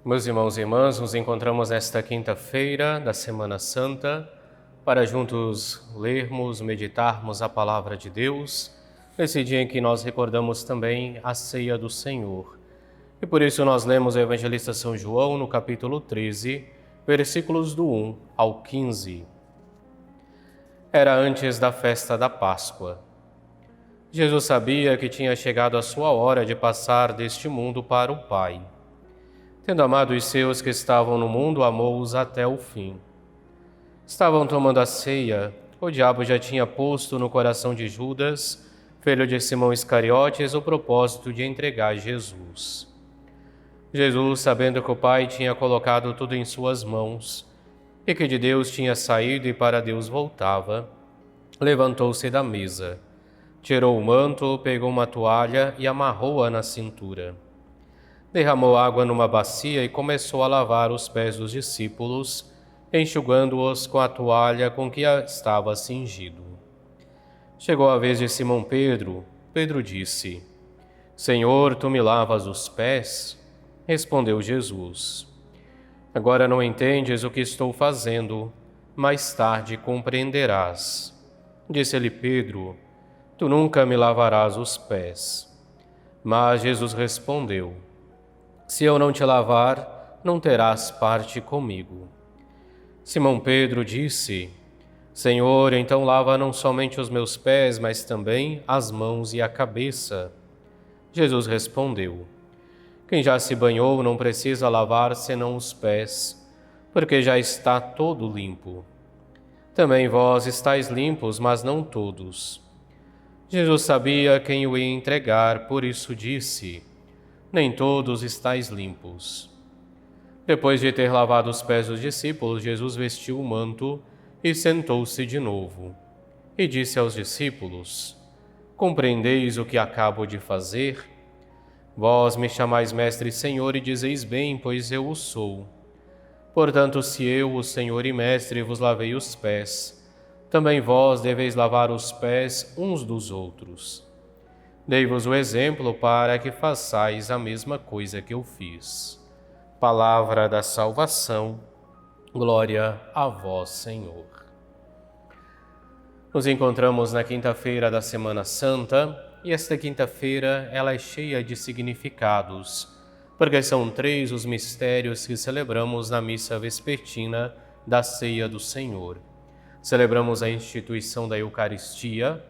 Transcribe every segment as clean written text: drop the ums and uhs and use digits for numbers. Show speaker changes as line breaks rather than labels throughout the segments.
Meus irmãos e irmãs, nos encontramos nesta quinta-feira da Semana Santa para juntos lermos, meditarmos a Palavra de Deus, nesse dia em que nós recordamos também a ceia do Senhor. E por isso nós lemos o Evangelista São João no capítulo 13, versículos do 1 ao 15. Era antes da festa da Páscoa. Jesus sabia que tinha chegado a sua hora de passar deste mundo para o Pai. Tendo amado os seus que estavam no mundo, amou-os até o fim. Estavam tomando a ceia, o diabo já tinha posto no coração de Judas, filho de Simão Iscariotes, o propósito de entregar Jesus. Jesus, sabendo que o Pai tinha colocado tudo em suas mãos, e que de Deus tinha saído e para Deus voltava, levantou-se da mesa, tirou o manto, pegou uma toalha e amarrou-a na cintura. Derramou água numa bacia e começou a lavar os pés dos discípulos, enxugando-os com a toalha com que estava cingido. Chegou a vez de Simão Pedro. Pedro disse: Senhor, tu me lavas os pés? Respondeu Jesus: Agora não entendes o que estou fazendo, mais tarde compreenderás. Disse-lhe Pedro: Tu nunca me lavarás os pés. Mas Jesus respondeu: Se eu não te lavar, não terás parte comigo. Simão Pedro disse: Senhor, então lava não somente os meus pés, mas também as mãos e a cabeça. Jesus respondeu: Quem já se banhou não precisa lavar senão os pés, porque já está todo limpo. Também vós estáis limpos, mas não todos. Jesus sabia quem o ia entregar, por isso disse: Nem todos estáis limpos. Depois de ter lavado os pés dos discípulos, Jesus vestiu o manto e sentou-se de novo. E disse aos discípulos: Compreendeis o que acabo de fazer? Vós me chamais Mestre e Senhor e dizeis bem, pois eu o sou. Portanto, se eu, o Senhor e Mestre, vos lavei os pés, também vós deveis lavar os pés uns dos outros. Dei-vos o exemplo para que façais a mesma coisa que eu fiz. Palavra da salvação, glória a vós, Senhor. Nos encontramos na quinta-feira da Semana Santa e esta quinta-feira ela é cheia de significados, porque são 3 os mistérios que celebramos na missa vespertina da Ceia do Senhor. Celebramos a instituição da Eucaristia.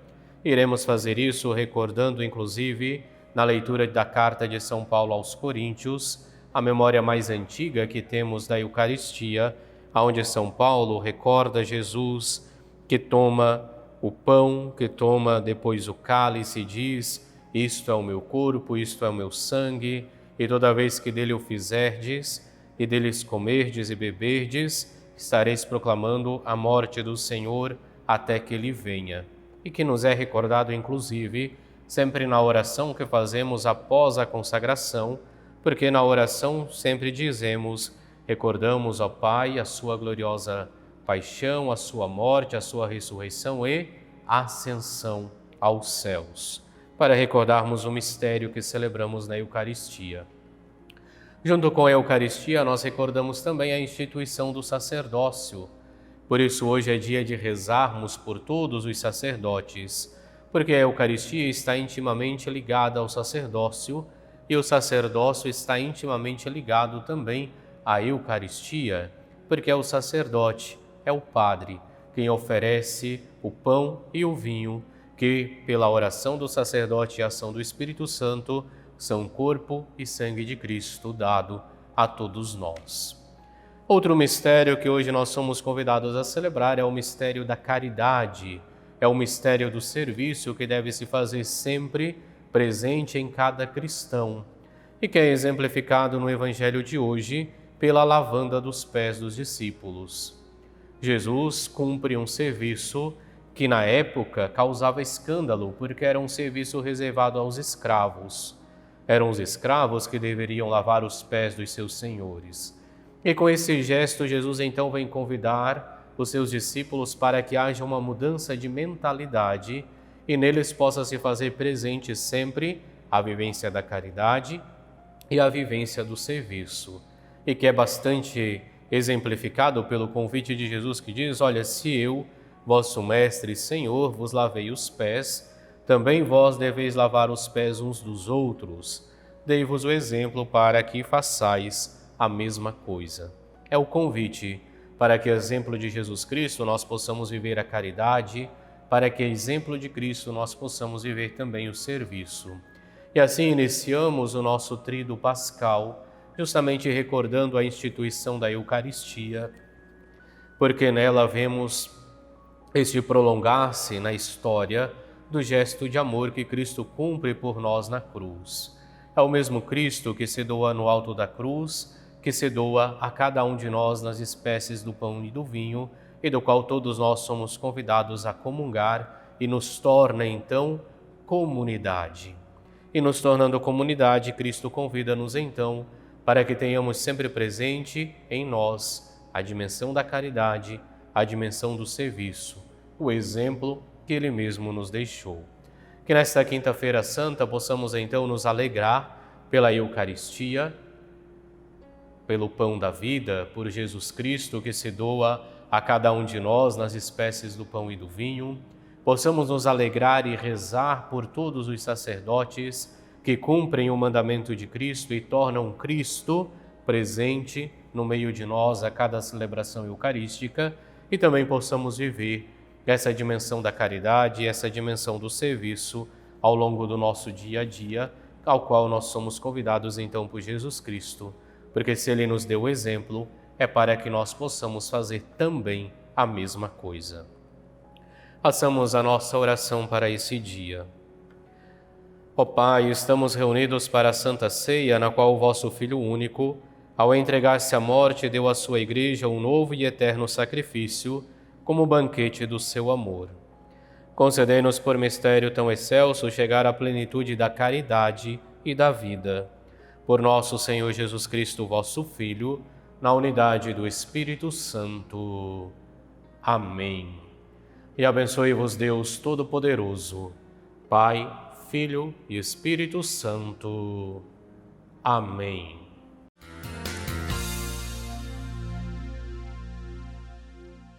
Iremos fazer isso recordando, inclusive, na leitura da carta de São Paulo aos Coríntios, a memória mais antiga que temos da Eucaristia, onde São Paulo recorda Jesus que toma o pão, que toma depois o cálice e diz: Isto é o meu corpo, isto é o meu sangue, e toda vez que dele o fizerdes, e deles comerdes e beberdes, estareis proclamando a morte do Senhor até que ele venha. E que nos é recordado, inclusive, sempre na oração que fazemos após a consagração, porque na oração sempre dizemos, recordamos ao Pai a sua gloriosa paixão, a sua morte, a sua ressurreição e ascensão aos céus, para recordarmos o mistério que celebramos na Eucaristia. Junto com a Eucaristia, nós recordamos também a instituição do sacerdócio. Por isso, hoje é dia de rezarmos por todos os sacerdotes, porque a Eucaristia está intimamente ligada ao sacerdócio e o sacerdócio está intimamente ligado também à Eucaristia, porque é o sacerdote, é o padre, quem oferece o pão e o vinho, que, pela oração do sacerdote e ação do Espírito Santo, são corpo e sangue de Cristo dado a todos nós. Outro mistério que hoje nós somos convidados a celebrar é o mistério da caridade, é o mistério do serviço que deve se fazer sempre presente em cada cristão e que é exemplificado no Evangelho de hoje pela lavanda dos pés dos discípulos. Jesus cumpre um serviço que na época causava escândalo, porque era um serviço reservado aos escravos. Eram os escravos que deveriam lavar os pés dos seus senhores. E com esse gesto, Jesus então vem convidar os seus discípulos para que haja uma mudança de mentalidade e neles possa se fazer presente sempre a vivência da caridade e a vivência do serviço. e que é bastante exemplificado pelo convite de Jesus que diz: olha, se eu, vosso mestre e Senhor, vos lavei os pés, também vós deveis lavar os pés uns dos outros. Dei-vos o exemplo para que façais a mesma coisa. É o convite para que, exemplo de Jesus Cristo, nós possamos viver a caridade, para que, exemplo de Cristo, nós possamos viver também o serviço. E assim iniciamos o nosso tríduo pascal, justamente recordando a instituição da Eucaristia, porque nela vemos este prolongar-se na história do gesto de amor que Cristo cumpre por nós na cruz. É o mesmo Cristo que se doa no alto da cruz, que se doa a cada um de nós nas espécies do pão e do vinho, e do qual todos nós somos convidados a comungar e nos torna, então, comunidade. E nos tornando comunidade, Cristo convida-nos, então, para que tenhamos sempre presente em nós a dimensão da caridade, a dimensão do serviço, o exemplo que Ele mesmo nos deixou. Que nesta Quinta-feira Santa possamos então nos alegrar pela Eucaristia, pelo pão da vida, por Jesus Cristo que se doa a cada um de nós nas espécies do pão e do vinho. Possamos nos alegrar e rezar por todos os sacerdotes que cumprem o mandamento de Cristo e tornam Cristo presente no meio de nós a cada celebração eucarística, e também possamos viver essa dimensão da caridade, essa dimensão do serviço ao longo do nosso dia a dia, ao qual nós somos convidados então por Jesus Cristo, porque se Ele nos deu o exemplo, é para que nós possamos fazer também a mesma coisa. Façamos a nossa oração para esse dia. Ó Pai, estamos reunidos para a Santa Ceia, na qual o vosso Filho único, ao entregar-se à morte, deu à sua Igreja um novo e eterno sacrifício, como banquete do seu amor. Concedei-nos por mistério tão excelso chegar à plenitude da caridade e da vida. Por nosso Senhor Jesus Cristo, vosso Filho, na unidade do Espírito Santo. Amém. E abençoe-vos Deus Todo-Poderoso, Pai, Filho e Espírito Santo. Amém.